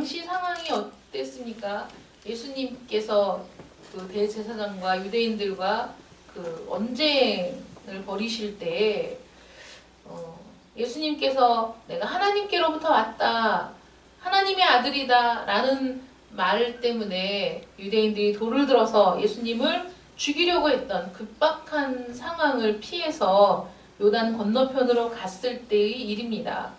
당시 상황이 어땠습니까? 예수님께서 그 대제사장과 유대인들과 그 언쟁을 벌이실 때 예수님께서 내가 하나님께로부터 왔다, 하나님의 아들이다 라는 말 때문에 유대인들이 돌을 들어서 예수님을 죽이려고 했던 급박한 상황을 피해서 요단 건너편으로 갔을 때의 일입니다.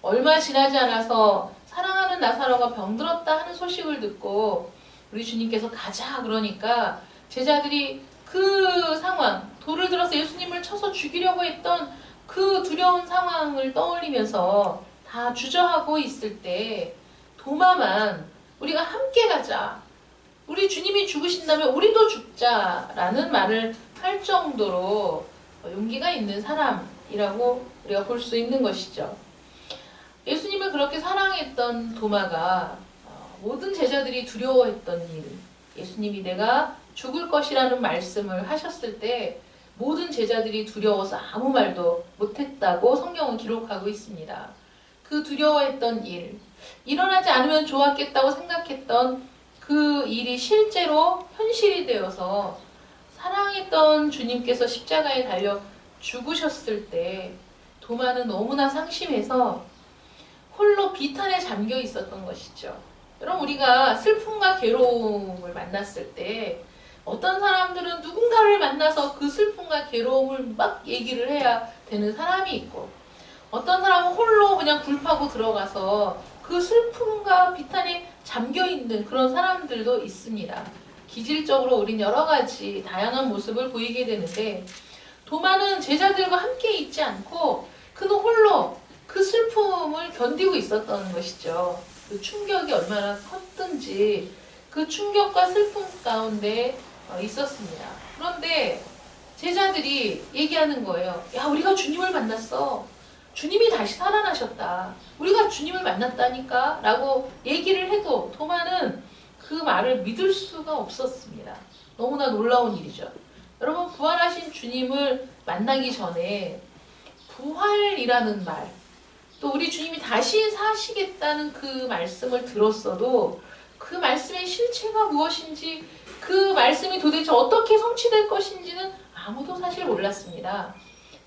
얼마 지나지 않아서 사랑하는 나사로가 병들었다 하는 소식을 듣고 우리 주님께서 가자 그러니까 제자들이 그 상황, 돌을 들어서 예수님을 쳐서 죽이려고 했던 그 두려운 상황을 떠올리면서 다 주저하고 있을 때 도마만 우리가 함께 가자, 우리 주님이 죽으신다면 우리도 죽자라는 말을 할 정도로 용기가 있는 사람이라고 우리가 볼 수 있는 것이죠. 예수님을 그렇게 사랑했던 도마가 모든 제자들이 두려워했던 일, 예수님이 내가 죽을 것이라는 말씀을 하셨을 때 모든 제자들이 두려워서 아무 말도 못했다고 성경은 기록하고 있습니다. 그 두려워했던 일, 일어나지 않으면 좋았겠다고 생각했던 그 일이 실제로 현실이 되어서 사랑했던 주님께서 십자가에 달려 죽으셨을 때 도마는 너무나 상심해서 홀로 비탄에 잠겨 있었던 것이죠. 여러분, 우리가 슬픔과 괴로움을 만났을 때 어떤 사람들은 누군가를 만나서 그 슬픔과 괴로움을 막 얘기를 해야 되는 사람이 있고, 어떤 사람은 홀로 그냥 굴파고 들어가서 그 슬픔과 비탄에 잠겨있는 그런 사람들도 있습니다. 기질적으로 우린 여러 가지 다양한 모습을 보이게 되는데, 도마는 제자들과 함께 있지 않고 그는 홀로 그 슬픔을 견디고 있었던 것이죠. 그 충격이 얼마나 컸든지 그 충격과 슬픔 가운데 있었습니다. 그런데 제자들이 얘기하는 거예요. 야, 우리가 주님을 만났어. 주님이 다시 살아나셨다. 우리가 주님을 만났다니까 라고 얘기를 해도 도마는 그 말을 믿을 수가 없었습니다. 너무나 놀라운 일이죠. 여러분, 부활하신 주님을 만나기 전에 부활이라는 말, 또 우리 주님이 다시 사시겠다는 그 말씀을 들었어도 그 말씀의 실체가 무엇인지, 그 말씀이 도대체 어떻게 성취될 것인지는 아무도 사실 몰랐습니다.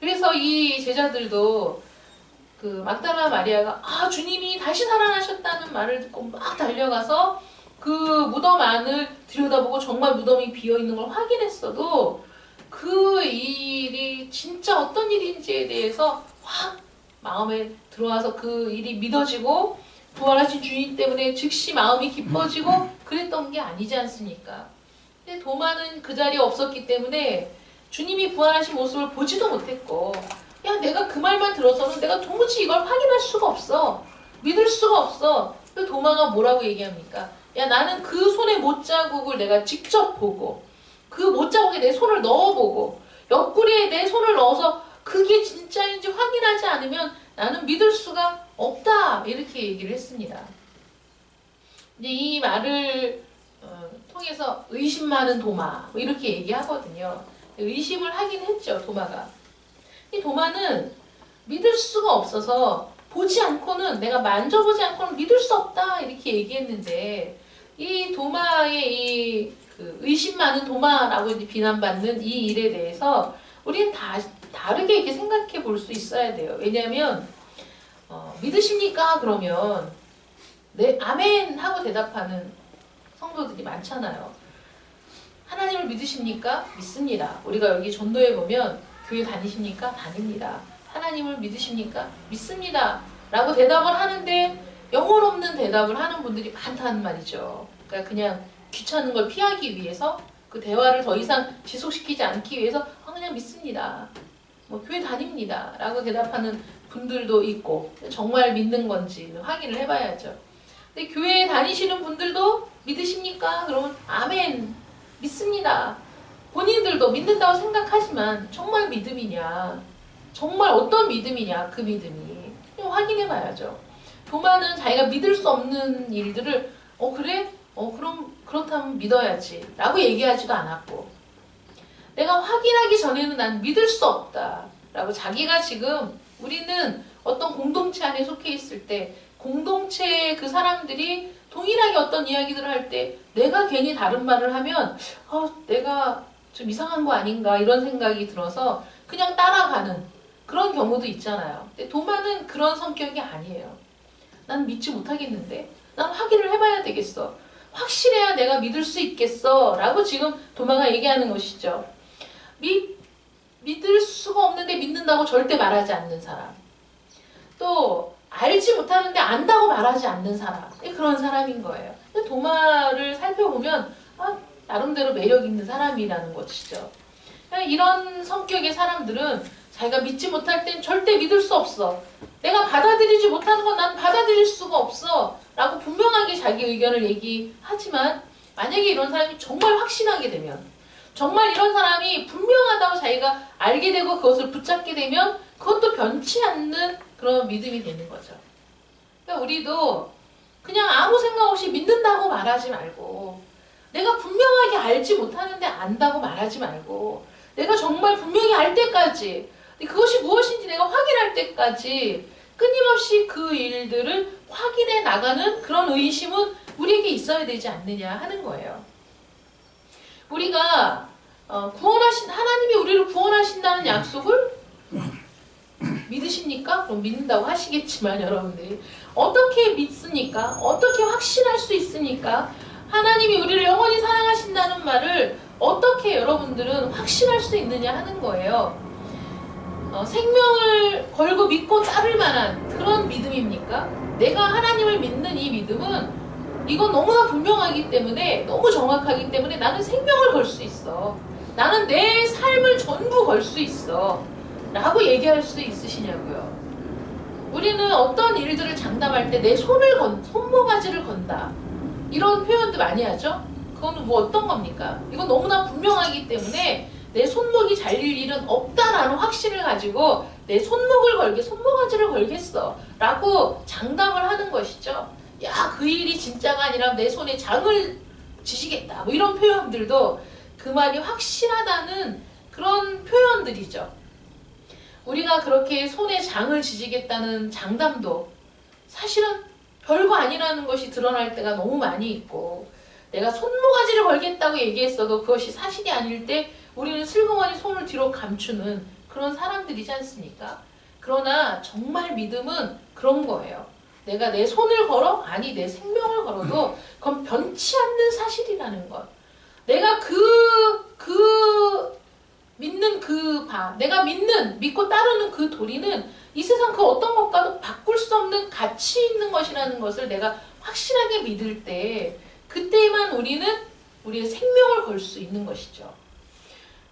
그래서 이 제자들도 그 막달라 마리아가 주님이 다시 살아나셨다는 말을 듣고 막 달려가서 그 무덤 안을 들여다보고 정말 무덤이 비어있는 걸 확인했어도 그 일이 진짜 어떤 일인지에 대해서 확 마음에 들어와서 그 일이 믿어지고 부활하신 주님 때문에 즉시 마음이 기뻐지고 그랬던 게 아니지 않습니까? 근데 도마는 그 자리에 없었기 때문에 주님이 부활하신 모습을 보지도 못했고, 야, 내가 그 말만 들어서는 내가 도무지 이걸 확인할 수가 없어. 믿을 수가 없어. 그 도마가 뭐라고 얘기합니까? 야, 나는 그 손의 못자국을 내가 직접 보고 그 못자국에 내 손을 넣어보고 옆구리에 내 손을 넣어서 그게 진짜인지 확인하지 않으면 나는 믿을 수가 없다. 이렇게 얘기를 했습니다. 이제 이 말을 통해서 의심 많은 도마 이렇게 얘기하거든요. 의심을 하긴 했죠, 도마가. 이 도마는 믿을 수가 없어서 보지 않고는, 내가 만져보지 않고는 믿을 수 없다 이렇게 얘기했는데, 이 도마의 이 의심 많은 도마라고 이제 비난받는 이 일에 대해서 우리는 다르게 이렇게 생각해 볼 수 있어야 돼요. 왜냐하면 믿으십니까? 그러면 네, 아멘 하고 대답하는 성도들이 많잖아요. 하나님을 믿으십니까? 믿습니다. 우리가 여기 전도에 보면 교회 다니십니까? 다닙니다. 하나님을 믿으십니까? 믿습니다. 라고 대답을 하는데 영혼 없는 대답을 하는 분들이 많다는 말이죠. 그러니까 그냥 귀찮은 걸 피하기 위해서, 그 대화를 더 이상 지속시키지 않기 위해서 그냥 믿습니다. 뭐 교회 다닙니다. 라고 대답하는 분들도 있고, 정말 믿는 건지 확인을 해봐야죠. 근데 교회에 다니시는 분들도 믿으십니까? 그러면 아멘, 믿습니다. 본인들도 믿는다고 생각하지만 정말 믿음이냐, 정말 어떤 믿음이냐, 그 믿음이 확인해봐야죠. 도마는 자기가 믿을 수 없는 일들을 그래? 그럼 그렇다면 믿어야지 라고 얘기하지도 않았고, 내가 확인하기 전에는 난 믿을 수 없다 라고 자기가 지금, 우리는 어떤 공동체 안에 속해 있을 때 공동체의 그 사람들이 동일하게 어떤 이야기들을 할 때 내가 괜히 다른 말을 하면 내가 좀 이상한 거 아닌가 이런 생각이 들어서 그냥 따라가는 그런 경우도 있잖아요. 근데 도마는 그런 성격이 아니에요. 난 믿지 못하겠는데? 난 확인을 해봐야 되겠어. 확실해야 내가 믿을 수 있겠어. 라고 지금 도마가 얘기하는 것이죠. 믿을 수가 없는데 믿는다고 절대 말하지 않는 사람. 또 알지 못하는데 안다고 말하지 않는 사람. 그런 사람인 거예요. 도마를 살펴보면 나름대로 매력 있는 사람이라는 것이죠. 이런 성격의 사람들은 자기가 믿지 못할 땐 절대 믿을 수 없어. 내가 받아들이지 못하는 건 난 받아들일 수가 없어. 라고 분명하게 자기 의견을 얘기하지만 만약에 이런 사람이 정말 확신하게 되면 정말 이런 사람이 분명하다고 자기가 알게 되고 그것을 붙잡게 되면 그것도 변치 않는 그런 믿음이 되는 거죠. 그러니까 우리도 그냥 아무 생각 없이 믿는다고 말하지 말고 내가 분명하게 알지 못하는데 안다고 말하지 말고 내가 정말 분명히 알 때까지 그것이 무엇인지 내가 확인할 때까지 끊임없이 그 일들을 확인해 나가는 그런 의심은 우리에게 있어야 되지 않느냐 하는 거예요. 우리가 하나님이 우리를 구원하신다는 약속을 믿으십니까? 그럼 믿는다고 하시겠지만 여러분들이 어떻게 믿습니까? 어떻게 확신할 수 있습니까? 하나님이 우리를 영원히 사랑하신다는 말을 어떻게 여러분들은 확신할 수 있느냐 하는 거예요. 생명을 걸고 믿고 따를 만한 그런 믿음입니까? 내가 하나님을 믿는 이 믿음은 이건 너무나 분명하기 때문에 너무 정확하기 때문에 나는 생명을 걸 수 있어. 나는 내 삶을 전부 걸 수 있어. 라고 얘기할 수 있으시냐고요. 우리는 어떤 일들을 장담할 때 내 손모가지를 건다. 이런 표현도 많이 하죠. 그거는 뭐 어떤 겁니까? 이건 너무나 분명하기 때문에 내 손목이 잘릴 일은 없다라는 확신을 가지고 내 손모가지를 걸겠어. 라고 장담을 하는 것이죠. 야, 그 일이 진짜가 아니라 내 손에 장을 지시겠다. 뭐 이런 표현들도 그 말이 확실하다는 그런 표현들이죠. 우리가 그렇게 손에 장을 지지겠다는 장담도 사실은 별거 아니라는 것이 드러날 때가 너무 많이 있고 내가 손모가지를 걸겠다고 얘기했어도 그것이 사실이 아닐 때 우리는 슬그머니 손을 뒤로 감추는 그런 사람들이지 않습니까? 그러나 정말 믿음은 그런 거예요. 내가 내 손을 걸어? 아니 내 생명을 걸어도 그건 변치 않는 사실이라는 것. 내가 믿는 내가 믿고 따르는 그 도리는 이 세상 그 어떤 것과도 바꿀 수 없는 가치 있는 것이라는 것을 내가 확실하게 믿을 때 그때만 우리는 우리의 생명을 걸 수 있는 것이죠.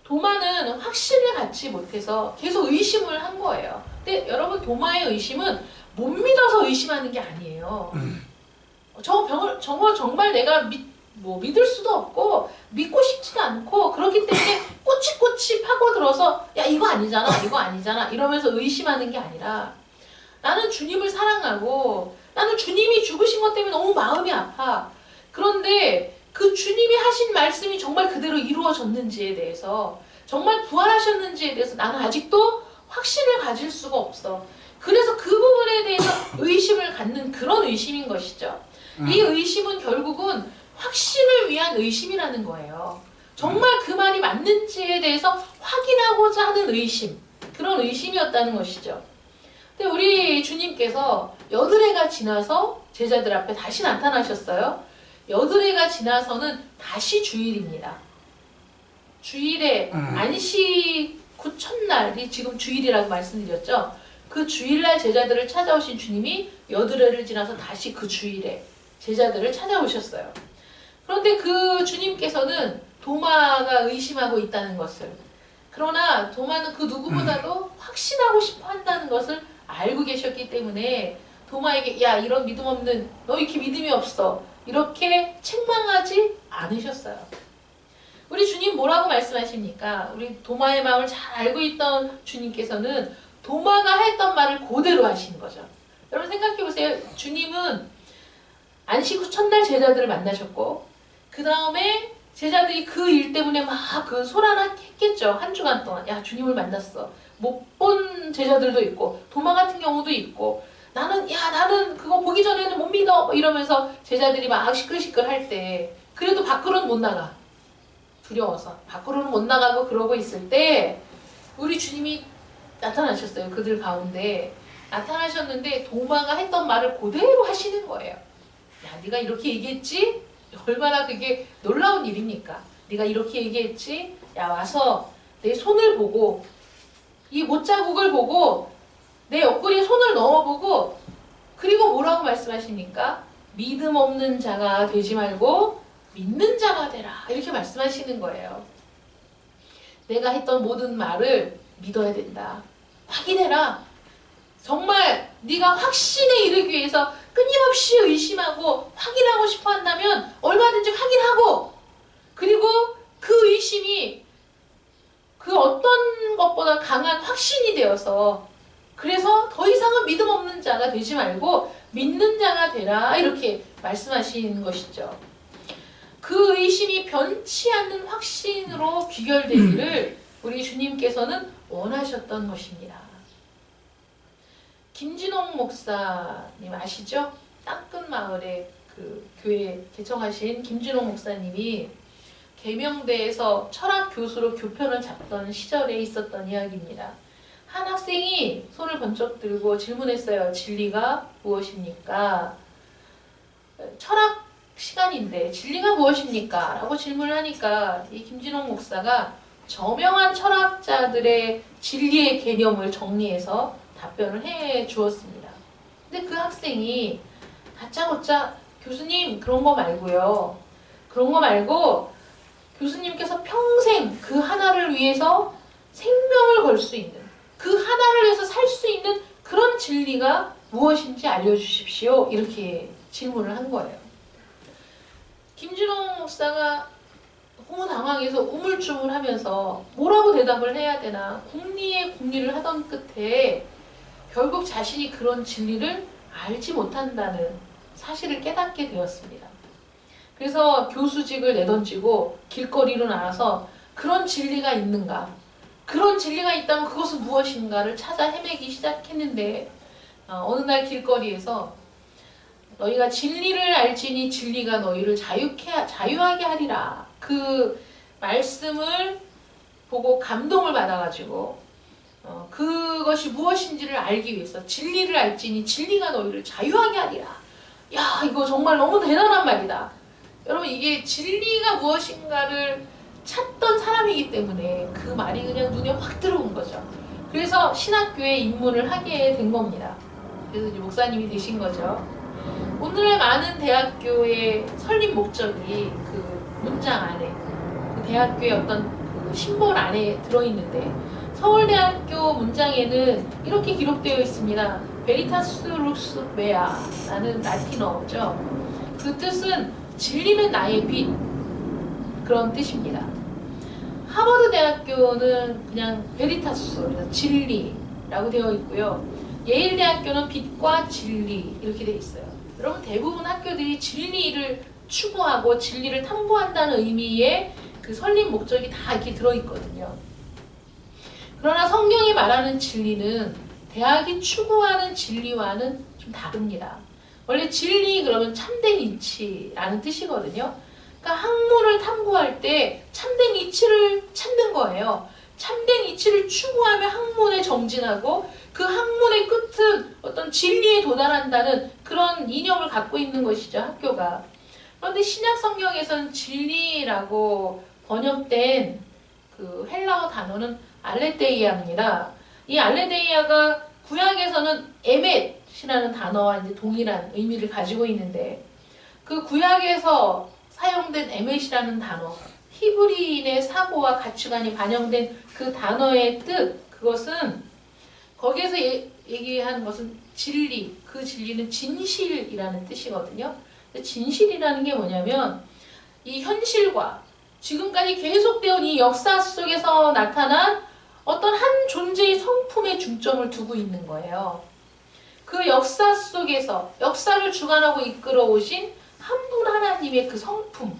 도마는 확신을 갖지 못해서 계속 의심을 한 거예요. 근데 여러분 도마의 의심은 못 믿어서 의심하는 게 아니에요. 정말 내가 믿을 수도 없고 믿고 싶지도 않고 그렇기 때문에 꼬치꼬치 파고들어서 야 이거 아니잖아 이러면서 의심하는 게 아니라 나는 주님을 사랑하고 나는 주님이 죽으신 것 때문에 너무 마음이 아파. 그런데 그 주님이 하신 말씀이 정말 그대로 이루어졌는지에 대해서 정말 부활하셨는지에 대해서 나는 아직도 확신을 가질 수가 없어. 그래서 그 부분에 대해서 의심을 갖는 그런 의심인 것이죠. 이 의심은 결국은 확신을 위한 의심이라는 거예요. 정말 그 말이 맞는지에 대해서 확인하고자 하는 의심, 그런 의심이었다는 것이죠. 근데 우리 주님께서 여드레가 지나서 제자들 앞에 다시 나타나셨어요. 여드레가 지나서는 다시 주일입니다. 주일에 안식 후 첫날이 지금 주일이라고 말씀드렸죠. 그 주일날 제자들을 찾아오신 주님이 여드레를 지나서 다시 그 주일에 제자들을 찾아오셨어요. 그런데 그 주님께서는 도마가 의심하고 있다는 것을, 그러나 도마는 그 누구보다도 확신하고 싶어 한다는 것을 알고 계셨기 때문에 도마에게 야 이런 믿음 없는 너 이렇게 믿음이 없어 이렇게 책망하지 않으셨어요. 우리 주님 뭐라고 말씀하십니까? 우리 도마의 마음을 잘 알고 있던 주님께서는 도마가 했던 말을 그대로 하신 거죠. 여러분 생각해 보세요. 주님은 안식 후 첫날 제자들을 만나셨고 그 다음에 제자들이 그 일 때문에 막 그 소란했겠죠. 한 주간 동안. 야 주님을 만났어. 못 본 제자들도 있고 도마 같은 경우도 있고 나는 그거 보기 전에는 못 믿어 이러면서 제자들이 막 시끌시끌 할 때 그래도 밖으로는 못 나가. 두려워서 밖으로는 못 나가고 그러고 있을 때 우리 주님이 나타나셨어요. 그들 가운데 나타나셨는데 도마가 했던 말을 그대로 하시는 거예요. 야, 네가 이렇게 얘기했지? 얼마나 그게 놀라운 일입니까? 네가 이렇게 얘기했지? 야, 와서 내 손을 보고 이 못자국을 보고 내 옆구리에 손을 넣어보고 그리고 뭐라고 말씀하십니까? 믿음 없는 자가 되지 말고 믿는 자가 되라. 이렇게 말씀하시는 거예요. 내가 했던 모든 말을 믿어야 된다. 확인해라. 정말 네가 확신에 이르기 위해서 끊임없이 의심하고 확인하고 싶어 한다면 얼마든지 확인하고 그리고 그 의심이 그 어떤 것보다 강한 확신이 되어서 그래서 더 이상은 믿음 없는 자가 되지 말고 믿는 자가 되라 이렇게 말씀하시는 것이죠. 그 의심이 변치 않는 확신으로 귀결되기를 우리 주님께서는 원하셨던 것입니다. 김진홍 목사님 아시죠? 땅끝 마을에 그 교회 개청하신 김진홍 목사님이 계명대에서 철학 교수로 교편을 잡던 시절에 있었던 이야기입니다. 한 학생이 손을 번쩍 들고 질문했어요. 진리가 무엇입니까? 철학 시간인데 진리가 무엇입니까? 라고 질문을 하니까 이 김진홍 목사가 저명한 철학자들의 진리의 개념을 정리해서 답변을 해 주었습니다. 근데 그 학생이 다짜고짜 교수님 그런 거 말고요. 그런 거 말고 교수님께서 평생 그 하나를 위해서 생명을 걸 수 있는 그 하나를 위해서 살 수 있는 그런 진리가 무엇인지 알려주십시오. 이렇게 질문을 한 거예요. 김진홍 목사가 너무 당황해서 우물쭈물하면서 뭐라고 대답을 해야 되나 궁리를 하던 끝에 결국 자신이 그런 진리를 알지 못한다는 사실을 깨닫게 되었습니다. 그래서 교수직을 내던지고 길거리로 나와서 그런 진리가 있는가? 그런 진리가 있다면 그것은 무엇인가를 찾아 헤매기 시작했는데 어느 날 길거리에서 너희가 진리를 알지니 진리가 너희를 자유하게 하리라. 그 말씀을 보고 감동을 받아가지고 그것이 무엇인지를 알기 위해서 진리를 알지니 진리가 너희를 자유하게 하리라. 야, 이거 정말 너무 대단한 말이다. 여러분 이게 진리가 무엇인가를 찾던 사람이기 때문에 그 말이 그냥 눈에 확 들어온 거죠. 그래서 신학교에 입문을 하게 된 겁니다. 그래서 이제 목사님이 되신 거죠. 오늘날 많은 대학교의 설립 목적이 그 문장 안에 그 대학교의 어떤 그 심볼 안에 들어있는데 서울대학교 문장에는 이렇게 기록되어 있습니다. 베리타스 룩스 메아 라는 라틴어죠. 그 뜻은 진리는 나의 빛 그런 뜻입니다. 하버드 대학교는 그냥 베리타스 진리라고 되어 있고요. 예일 대학교는 빛과 진리 이렇게 되어 있어요. 여러분 대부분 학교들이 진리를 추구하고 진리를 탐구한다는 의미의 그 설립 목적이 다 이렇게 들어있거든요. 그러나 성경이 말하는 진리는 대학이 추구하는 진리와는 좀 다릅니다. 원래 진리 그러면 참된 이치라는 뜻이거든요. 그러니까 학문을 탐구할 때 참된 이치를 찾는 거예요. 참된 이치를 추구하며 학문에 정진하고 그 학문의 끝은 어떤 진리에 도달한다는 그런 이념을 갖고 있는 것이죠, 학교가. 그런데 신약 성경에서는 진리라고 번역된 그 헬라어 단어는 알레데이아입니다. 이 알레데이아가 구약에서는 에멧이라는 단어와 이제 동일한 의미를 가지고 있는데 그 구약에서 사용된 에멧이라는 단어, 히브리인의 사고와 가치관이 반영된 그 단어의 뜻, 그것은 거기에서 얘기하는 것은 진리, 그 진리는 진실이라는 뜻이거든요. 진실이라는 게 뭐냐면 이 현실과 지금까지 계속되어 이 역사 속에서 나타난 어떤 한 존재의 성품에 중점을 두고 있는 거예요. 그 역사 속에서 역사를 주관하고 이끌어 오신 한 분 하나님의 그 성품,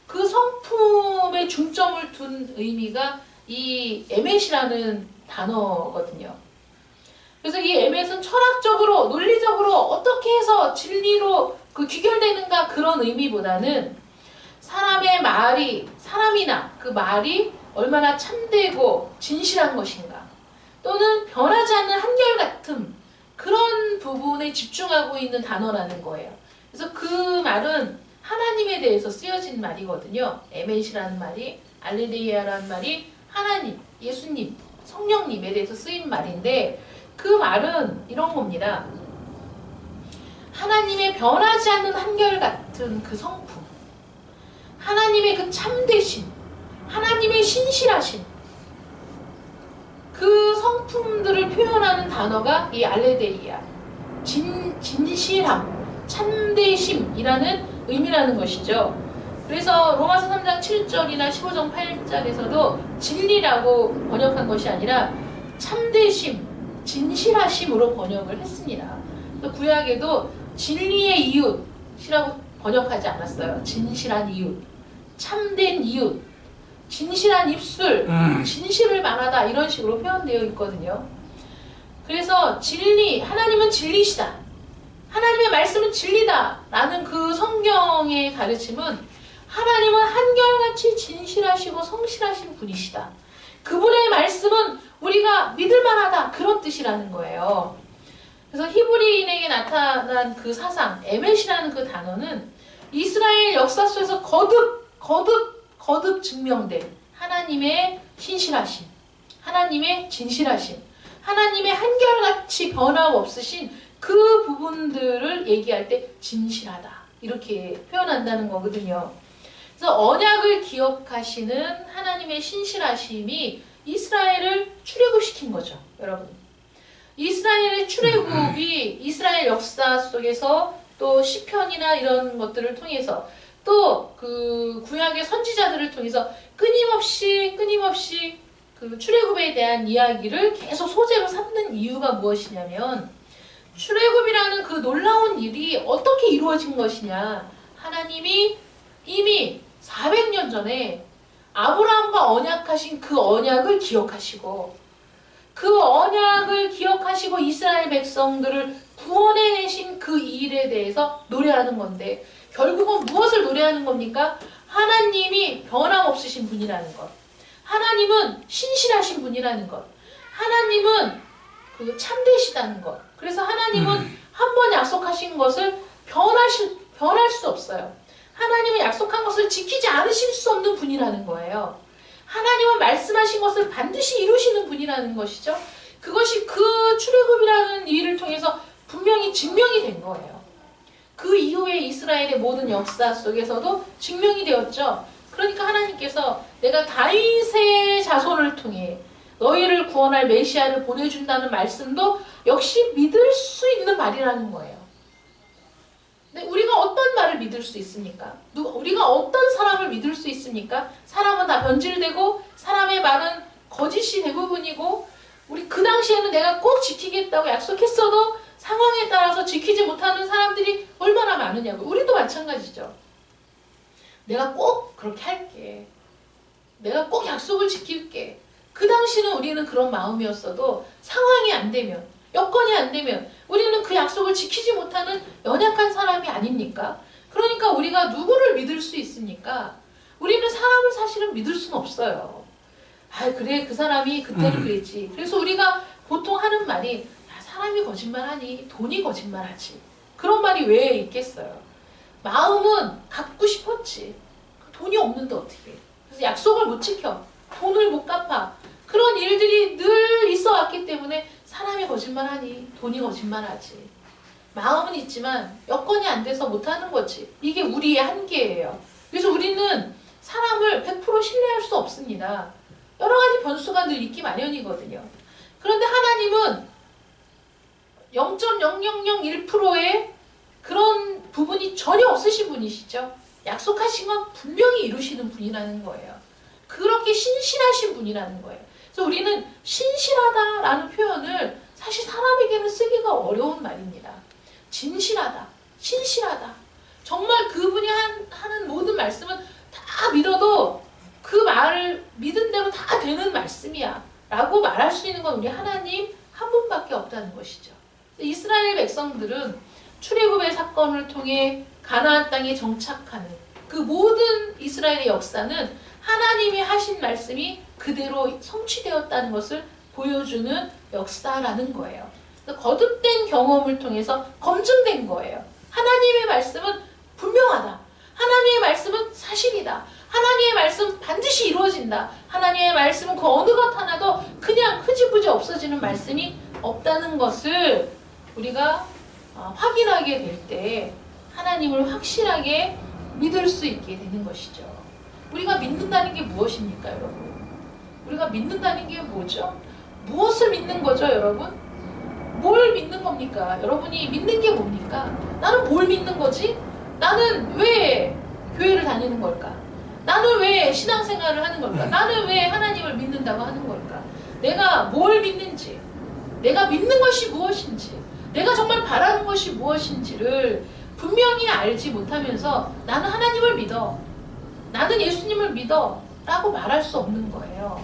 그 성품에 중점을 둔 의미가 이 에멧이라는 단어거든요. 그래서 이 에멧은 철학적으로, 논리적으로 어떻게 해서 진리로 그 귀결되는가 그런 의미보다는 사람의 말이, 사람이나 그 말이 얼마나 참되고 진실한 것인가, 또는 변하지 않는 한결같음, 그런 부분에 집중하고 있는 단어라는 거예요. 그래서 그 말은 하나님에 대해서 쓰여진 말이거든요. 에멧이라는 말이, 알레데이아라는 말이 하나님, 예수님, 성령님에 대해서 쓰인 말인데, 그 말은 이런 겁니다. 하나님의 변하지 않는 한결같은 그 성품, 하나님의 그 참되심, 하나님의 신실하심, 그 성품들을 표현하는 단어가 이 알레데이아, 진실함, 참되심이라는 의미라는 것이죠. 그래서 로마서 3장 7절이나 15장 8절에서도 진리라고 번역한 것이 아니라 참되심, 진실하심으로 번역을 했습니다. 또 구약에도 진리의 이웃이라고 번역하지 않았어요. 진실한 이웃, 참된 이웃, 진실한 입술, 진실을 말하다, 이런 식으로 표현되어 있거든요. 그래서 진리, 하나님은 진리시다, 하나님의 말씀은 진리다 라는 그 성경의 가르침은 하나님은 한결같이 진실하시고 성실하신 분이시다, 그분의 말씀은 우리가 믿을 만하다, 그런 뜻이라는 거예요. 그래서 히브리인에게 나타난 그 사상, 에멧이라는 그 단어는 이스라엘 역사 속에서 거듭 증명된 하나님의 신실하심, 하나님의 진실하심, 하나님의 한결같이 변함없으신 그 부분들을 얘기할 때 진실하다, 이렇게 표현한다는 거거든요. 그래서 언약을 기억하시는 하나님의 신실하심이 이스라엘을 출애굽시킨 거죠, 여러분. 이스라엘의 출애굽이 이스라엘 역사 속에서 또 시편이나 이런 것들을 통해서 또 그 구약의 선지자들을 통해서 끊임없이 그 출애굽에 대한 이야기를 계속 소재로 삼는 이유가 무엇이냐면, 출애굽이라는 그 놀라운 일이 어떻게 이루어진 것이냐, 하나님이 이미 400년 전에 아브라함과 언약하신 그 언약을 기억하시고, 그 언약을 기억하시고 이스라엘 백성들을 구원해내신 그 일에 대해서 노래하는 건데, 결국은 무엇을 노래하는 겁니까? 하나님이 변함없으신 분이라는 것, 하나님은 신실하신 분이라는 것, 하나님은 그 참되시다는 것. 그래서 하나님은 한 번 약속하신 것을 변할 수 없어요. 하나님은 약속한 것을 지키지 않으실 수 없는 분이라는 거예요. 하나님은 말씀하신 것을 반드시 이루시는 분이라는 것이죠. 그것이 그 출애굽이라는 일을 통해서 분명히 증명이 된 거예요. 그 이후에 이스라엘의 모든 역사 속에서도 증명이 되었죠. 그러니까 하나님께서 내가 다윗의 자손을 통해 너희를 구원할 메시아를 보내준다는 말씀도 역시 믿을 수 있는 말이라는 거예요. 근데 우리가 어떤 말을 믿을 수 있습니까? 우리가 어떤 사람을 믿을 수 있습니까? 사람은 다 변질되고 사람의 말은 거짓이 대부분이고, 우리 그 당시에는 내가 꼭 지키겠다고 약속했어도 상황에 따라서 지키지 못하는 사람들이 얼마나 많으냐고. 우리도 마찬가지죠. 내가 꼭 그렇게 할게, 내가 꼭 약속을 지킬게. 그 당시는 우리는 그런 마음이었어도 상황이 안 되면, 여건이 안 되면 우리는 그 약속을 지키지 못하는 연약한 사람이 아닙니까? 그러니까 우리가 누구를 믿을 수 있습니까? 우리는 사람을 사실은 믿을 수는 없어요. 아, 그래, 그 사람이 그때는 그랬지. 그래서 우리가 보통 하는 말이, 야, 사람이 거짓말하니 돈이 거짓말하지. 그런 말이 왜 있겠어요? 마음은 갖고 싶었지. 돈이 없는데 어떻게 해. 그래서 약속을 못 지켜, 돈을 못 갚아. 그런 일들이 늘 있어 왔기 때문에 사람이 거짓말하니 돈이 거짓말하지. 마음은 있지만 여건이 안 돼서 못하는 거지. 이게 우리의 한계예요. 그래서 우리는 사람을 100% 신뢰할 수 없습니다. 여러 가지 변수가 늘 있기 마련이거든요. 그런데 하나님은 0.0001%의 그런 부분이 전혀 없으신 분이시죠. 약속하신 건 분명히 이루시는 분이라는 거예요. 그렇게 신실하신 분이라는 거예요. 그래서 우리는 신실하다라는 표현을 사실 사람에게는 쓰기가 어려운 말입니다. 진실하다, 신실하다. 정말 그분이 하는 모든 말씀은 다 믿어도 그 말을 믿은 대로 다 되는 말씀이야 라고 말할 수 있는 건 우리 하나님 한 하나님밖에 없다는 것이죠. 이스라엘 백성들은 출애굽의 사건을 통해 가나안 땅에 정착하는 그 모든 이스라엘의 역사는 하나님이 하신 말씀이 그대로 성취되었다는 것을 보여주는 역사라는 거예요. 거듭된 경험을 통해서 검증된 거예요. 하나님의 말씀은 분명하다. 하나님의 말씀은 사실이다. 하나님의 말씀은 반드시 이루어진다. 하나님의 말씀은 그 어느 것 하나도 그냥 흐지부지 없어지는 말씀이 없다는 것을 우리가 확인하게 될 때 하나님을 확실하게 믿을 수 있게 되는 것이죠. 우리가 믿는다는 게 무엇입니까, 여러분? 우리가 믿는다는 게 뭐죠? 무엇을 믿는 거죠, 여러분? 뭘 믿는 겁니까? 여러분이 믿는 게 뭡니까? 나는 뭘 믿는 거지? 나는 왜 교회를 다니는 걸까? 나는 왜 신앙생활을 하는 걸까? 나는 왜 하나님을 믿는다고 하는 걸까? 내가 뭘 믿는지, 내가 믿는 것이 무엇인지, 내가 정말 바라는 것이 무엇인지를 분명히 알지 못하면서 나는 하나님을 믿어, 나는 예수님을 믿어 라고 말할 수 없는 거예요.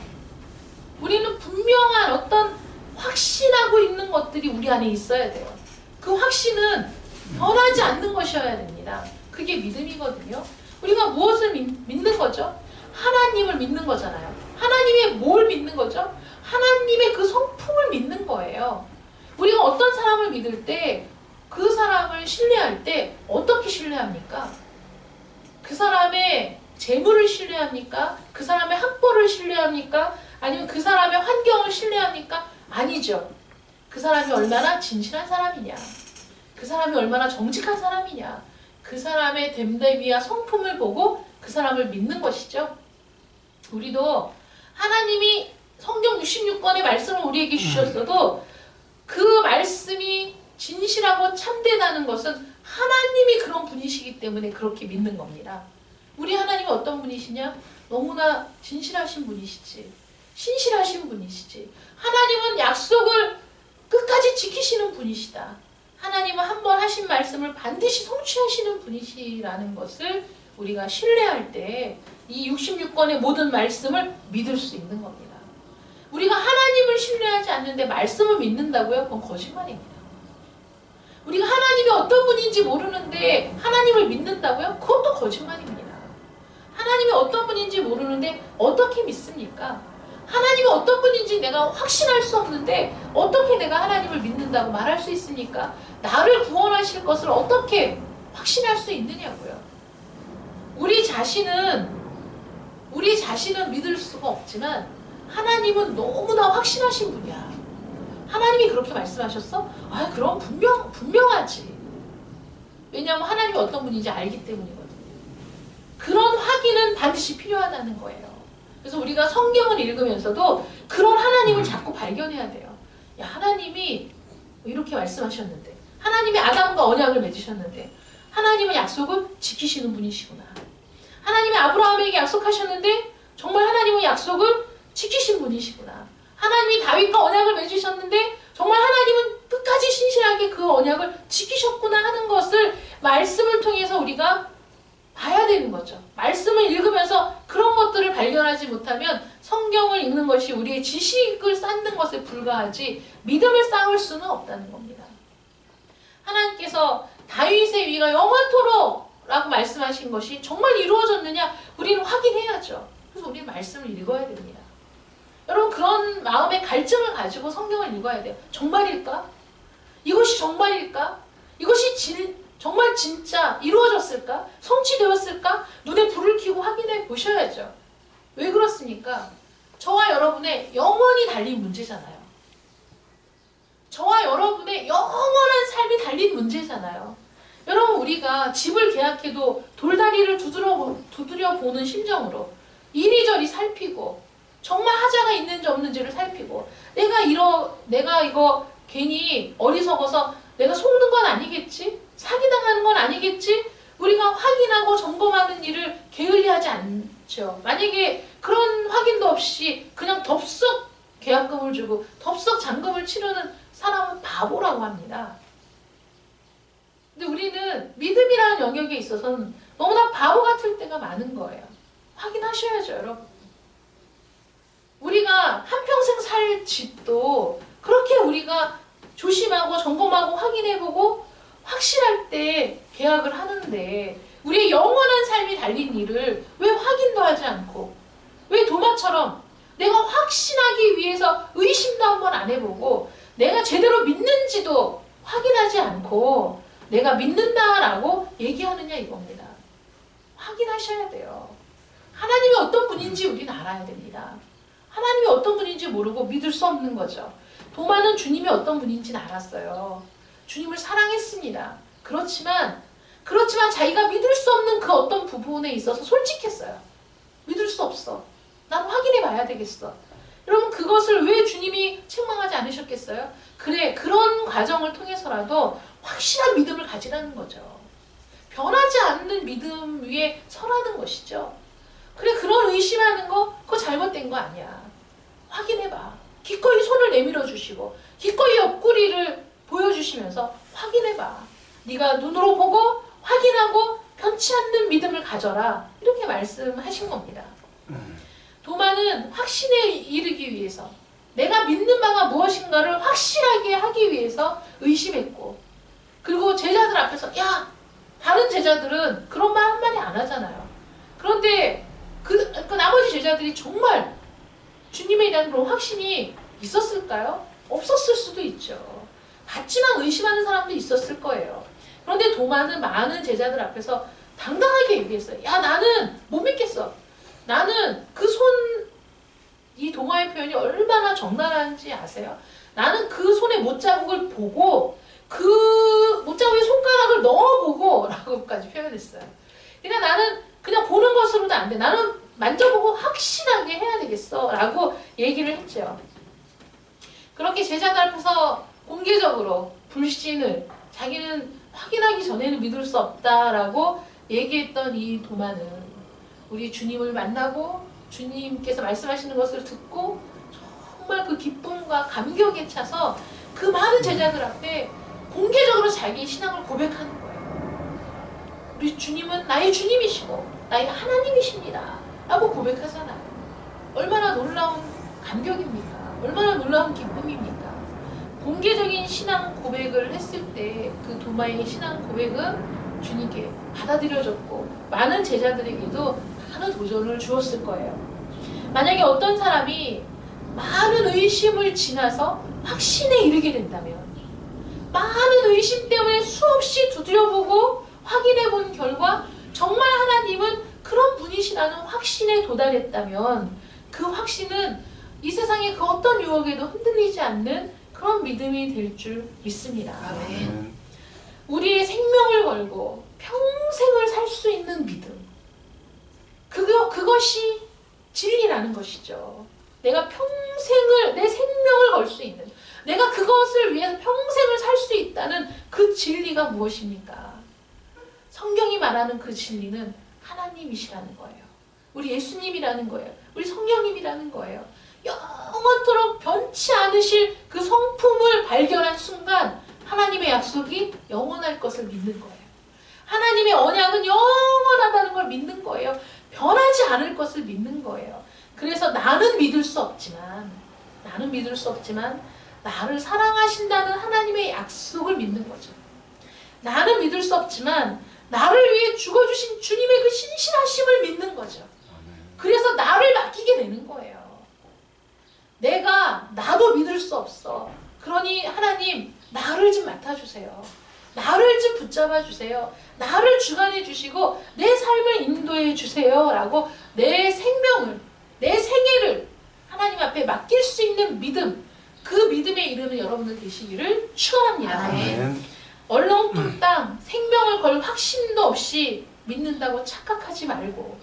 우리는 분명한 어떤 확신하고 있는 것들이 우리 안에 있어야 돼요. 그 확신은 변하지 않는 것이어야 됩니다. 그게 믿음이거든요. 우리가 무엇을 믿는 거죠? 하나님을 믿는 거잖아요. 하나님의 뭘 믿는 거죠? 하나님의 그 성품을 믿는 거예요. 우리가 어떤 사람을 믿을 때, 그 사람을 신뢰할 때 어떻게 신뢰합니까? 그 사람의 재물을 신뢰합니까? 그 사람의 학벌을 신뢰합니까? 아니면 그 사람의 환경을 신뢰합니까? 아니죠. 그 사람이 얼마나 진실한 사람이냐, 그 사람이 얼마나 정직한 사람이냐, 그 사람의 됨됨이와 성품을 보고 그 사람을 믿는 것이죠. 우리도 하나님이 성경 66권의 말씀을 우리에게 주셨어도 그 말씀이 진실하고 참되다는 것은 하나님이 그런 분이시기 때문에 그렇게 믿는 겁니다. 우리 하나님이 어떤 분이시냐? 너무나 진실하신 분이시지, 신실하신 분이시지. 하나님은 약속을 끝까지 지키시는 분이시다. 하나님은 한 번 하신 말씀을 반드시 성취하시는 분이시라는 것을 우리가 신뢰할 때 이 66권의 모든 말씀을 믿을 수 있는 겁니다. 우리가 하나님을 신뢰하지 않는데 말씀을 믿는다고요? 그건 거짓말입니다. 우리가 하나님이 어떤 분인지 모르는데 하나님을 믿는다고요? 그것도 거짓말입니다. 하나님이 어떤 분인지 모르는데 어떻게 믿습니까? 하나님이 어떤 분인지 내가 확신할 수 없는데 어떻게 내가 하나님을 믿는다고 말할 수 있습니까? 나를 구원하실 것을 어떻게 확신할 수 있느냐고요. 우리 자신은 믿을 수가 없지만 하나님은 너무나 확신하신 분이야. 하나님이 그렇게 말씀하셨어? 아, 그럼 분명하지. 왜냐하면 하나님이 어떤 분인지 알기 때문이거든요. 그런 확인은 반드시 필요하다는 거예요. 그래서 우리가 성경을 읽으면서도 그런 하나님을 자꾸 발견해야 돼요. 야, 하나님이 이렇게 말씀하셨는데, 하나님이 아담과 언약을 맺으셨는데, 하나님은 약속을 지키시는 분이시구나. 하나님이 아브라함에게 약속하셨는데 정말 하나님은 약속을 지키신 분이시구나. 하나님이 다윗과 언약을 맺으셨는데 정말 하나님은 끝까지 신실하게 그 언약을 지키셨구나 하는 것을 말씀을 통해서 우리가 봐야 되는 거죠. 말씀을 읽으면서 그런 것들을 발견하지 못하면 성경을 읽는 것이 우리의 지식을 쌓는 것에 불과하지 믿음을 쌓을 수는 없다는 겁니다. 하나님께서 다윗의 위가 영원토록 라고 말씀하신 것이 정말 이루어졌느냐 우리는 확인해야죠. 그래서 우리는 말씀을 읽어야 됩니다. 여러분, 그런 마음의 갈증을 가지고 성경을 읽어야 돼요. 정말일까? 이것이 정말일까? 이것이 정말 진짜 이루어졌을까? 성취되었을까? 눈에 불을 켜고 확인해 보셔야죠. 왜 그렇습니까? 저와 여러분의 영원히 달린 문제잖아요. 저와 여러분의 영원한 삶이 달린 문제잖아요. 여러분, 우리가 집을 계약해도 돌다리를 두드려 보는 심정으로 이리저리 살피고 정말 하자가 있는지 없는지를 살피고 내가 이거 괜히 어리석어서 내가 속는 건 아니겠지? 사기당하는 건 아니겠지? 우리가 확인하고 점검하는 일을 게을리하지 않죠. 만약에 그런 확인도 없이 그냥 덥석 계약금을 주고 덥석 잔금을 치르는 사람은 바보라고 합니다. 근데 우리는 믿음이라는 영역에 있어서는 너무나 바보 같을 때가 많은 거예요. 확인하셔야죠, 여러분. 우리가 한평생 살 집도 그렇게 우리가 조심하고 점검하고 확인해보고 확실할 때 계약을 하는데 우리의 영원한 삶이 달린 일을 왜 확인도 하지 않고 왜 도마처럼 내가 확신하기 위해서 의심도 한번 안 해보고 내가 제대로 믿는지도 확인하지 않고 내가 믿는다라고 얘기하느냐 이겁니다. 확인하셔야 돼요. 하나님이 어떤 분인지 우리는 알아야 됩니다. 하나님이 어떤 분인지 모르고 믿을 수 없는 거죠. 도마는 주님이 어떤 분인지는 알았어요. 주님을 사랑했습니다. 그렇지만 자기가 믿을 수 없는 그 어떤 부분에 있어서 솔직했어요. 믿을 수 없어. 난 확인해 봐야 되겠어. 여러분 그것을 왜 주님이 책망하지 않으셨겠어요? 그래, 그런 과정을 통해서라도 확실한 믿음을 가지라는 거죠. 변하지 않는 믿음 위에 서라는 것이죠. 그래, 그런 의심하는 거 그거 잘못된 거 아니야. 확인해봐. 기꺼이 손을 내밀어 주시고 기꺼이 옆구리를 보여주시면서 확인해봐. 네가 눈으로 보고 확인하고 변치 않는 믿음을 가져라. 이렇게 말씀하신 겁니다. 도마는 확신에 이르기 위해서 내가 믿는 바가 무엇인가를 확실하게 하기 위해서 의심했고 그리고 제자들 앞에서 야! 다른 제자들은 그런 말 한마디 안 하잖아요. 그런데 그 나머지 제자들이 정말 주님에 대한 그런 확신이 있었을까요? 없었을 수도 있죠. 같지만 의심하는 사람도 있었을 거예요. 그런데 도마는 많은 제자들 앞에서 당당하게 얘기했어요. 야, 나는 못 믿겠어. 나는 이 도마의 표현이 얼마나 적나라한지 아세요? 나는 그 손의 못자국을 보고 그 못자국에 손가락을 넣어보고 라고까지 표현했어요. 그러니까 나는 그냥 보는 것으로도 안 돼. 나는 만져보고 확실하게 해야 되겠어 라고 얘기를 했죠. 그렇게 제자들 앞에서 공개적으로 불신을 자기는 확인하기 전에는 믿을 수 없다라고 얘기했던 이 도마는 우리 주님을 만나고 주님께서 말씀하시는 것을 듣고 정말 그 기쁨과 감격에 차서 그 많은 제자들 앞에 공개적으로 자기의 신앙을 고백하는 거예요. 우리 주님은 나의 주님이시고 나의 하나님이십니다 라고 고백하잖아요. 얼마나 놀라운 감격입니까? 얼마나 놀라운 기쁨입니까? 공개적인 신앙 고백을 했을 때 그 도마의 신앙 고백은 주님께 받아들여졌고 많은 제자들에게도 많은 도전을 주었을 거예요. 만약에 어떤 사람이 많은 의심을 지나서 확신에 이르게 된다면 많은 의심 때문에 수없이 두드려보고 확인해본 결과 정말 하나님은 그런 분이시라는 확신에 도달했다면 그 확신은 이 세상의 그 어떤 유혹에도 흔들리지 않는 그런 믿음이 될 줄 믿습니다. 아멘. 우리의 생명을 걸고 평생을 살 수 있는 믿음. 그것이 진리라는 것이죠. 내가 평생을, 내 생명을 걸 수 있는, 내가 그것을 위해서 평생을 살 수 있다는 그 진리가 무엇입니까? 성경이 말하는 그 진리는 하나님이시라는 거예요. 우리 예수님이라는 거예요. 우리 성령님이라는 거예요. 영원토록 변치 않으실 그 성품을 발견한 순간 하나님의 약속이 영원할 것을 믿는 거예요. 하나님의 언약은 영원하다는 걸 믿는 거예요. 변하지 않을 것을 믿는 거예요. 그래서 나는 믿을 수 없지만 나를 사랑하신다는 하나님의 약속을 믿는 거죠. 나는 믿을 수 없지만 나를 위해 죽어주신 주님의 그 신실하심을 믿는 거죠. 그래서 나를 맡기게 되는 거예요. 나도 믿을 수 없어. 그러니 하나님 나를 좀 맡아주세요. 나를 좀 붙잡아 주세요. 나를 주관해 주시고 내 삶을 인도해 주세요 라고 내 생명을, 내 생애를 하나님 앞에 맡길 수 있는 믿음, 그 믿음에 이르는 여러분들 되시기를 축원합니다. 아멘. 얼렁뚱땅 생명을 걸 확신도 없이 믿는다고 착각하지 말고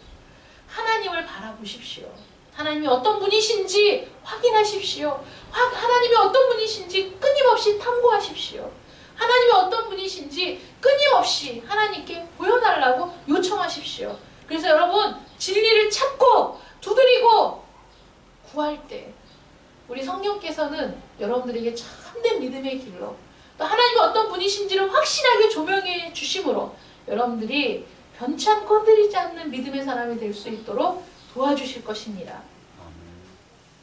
하나님을 바라보십시오. 하나님이 어떤 분이신지 확인하십시오. 하나님이 어떤 분이신지 끊임없이 탐구하십시오. 하나님이 어떤 분이신지 끊임없이 하나님께 보여달라고 요청하십시오. 그래서 여러분 진리를 찾고 두드리고 구할 때 우리 성령께서는 여러분들에게 참된 믿음의 길로 또 하나님이 어떤 분이신지를 확실하게 조명해 주심으로 여러분들이 변치 않고 흔들리지 않는 믿음의 사람이 될 수 있도록 도와주실 것입니다.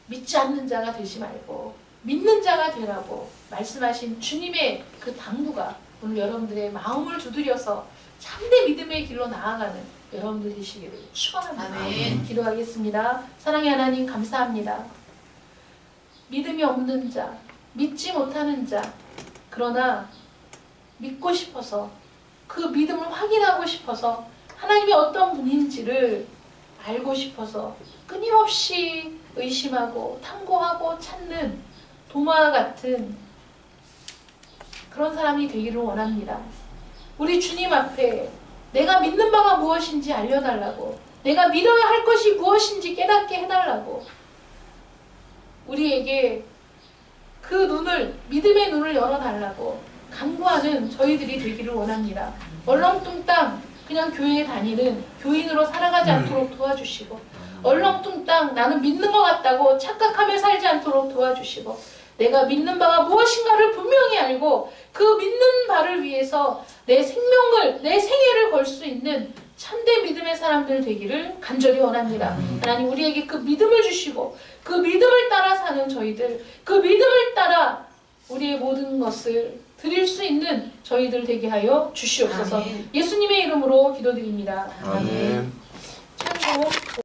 믿지 않는 자가 되지 말고 믿는 자가 되라고 말씀하신 주님의 그 당부가 오늘 여러분들의 마음을 두드려서 참된 믿음의 길로 나아가는 여러분들 되시기를 축원합니다. 아멘. 기도하겠습니다. 사랑의 하나님 감사합니다. 믿음이 없는 자, 믿지 못하는 자, 그러나 믿고 싶어서 그 믿음을 확인하고 싶어서 하나님이 어떤 분인지를 알고 싶어서 끊임없이 의심하고 탐구하고 찾는 도마와 같은 그런 사람이 되기를 원합니다. 우리 주님 앞에 내가 믿는 바가 무엇인지 알려달라고, 내가 믿어야 할 것이 무엇인지 깨닫게 해달라고, 우리에게 그 눈을, 믿음의 눈을 열어달라고 간구하는 저희들이 되기를 원합니다. 얼렁뚱땅 그냥 교회에 다니는 교인으로 살아가지 않도록 도와주시고, 얼렁뚱땅 나는 믿는 것 같다고 착각하며 살지 않도록 도와주시고, 내가 믿는 바가 무엇인가를 분명히 알고 그 믿는 바를 위해서 내 생명을, 내 생애를 걸 수 있는 참된 믿음의 사람들 되기를 간절히 원합니다. 하나님 우리에게 그 믿음을 주시고 그 믿음을 따라 사는 저희들, 그 믿음을 따라 우리의 모든 것을 드릴 수 있는 저희들 되게 하여 주시옵소서. 아멘. 예수님의 이름으로 기도드립니다. 아멘. 찬송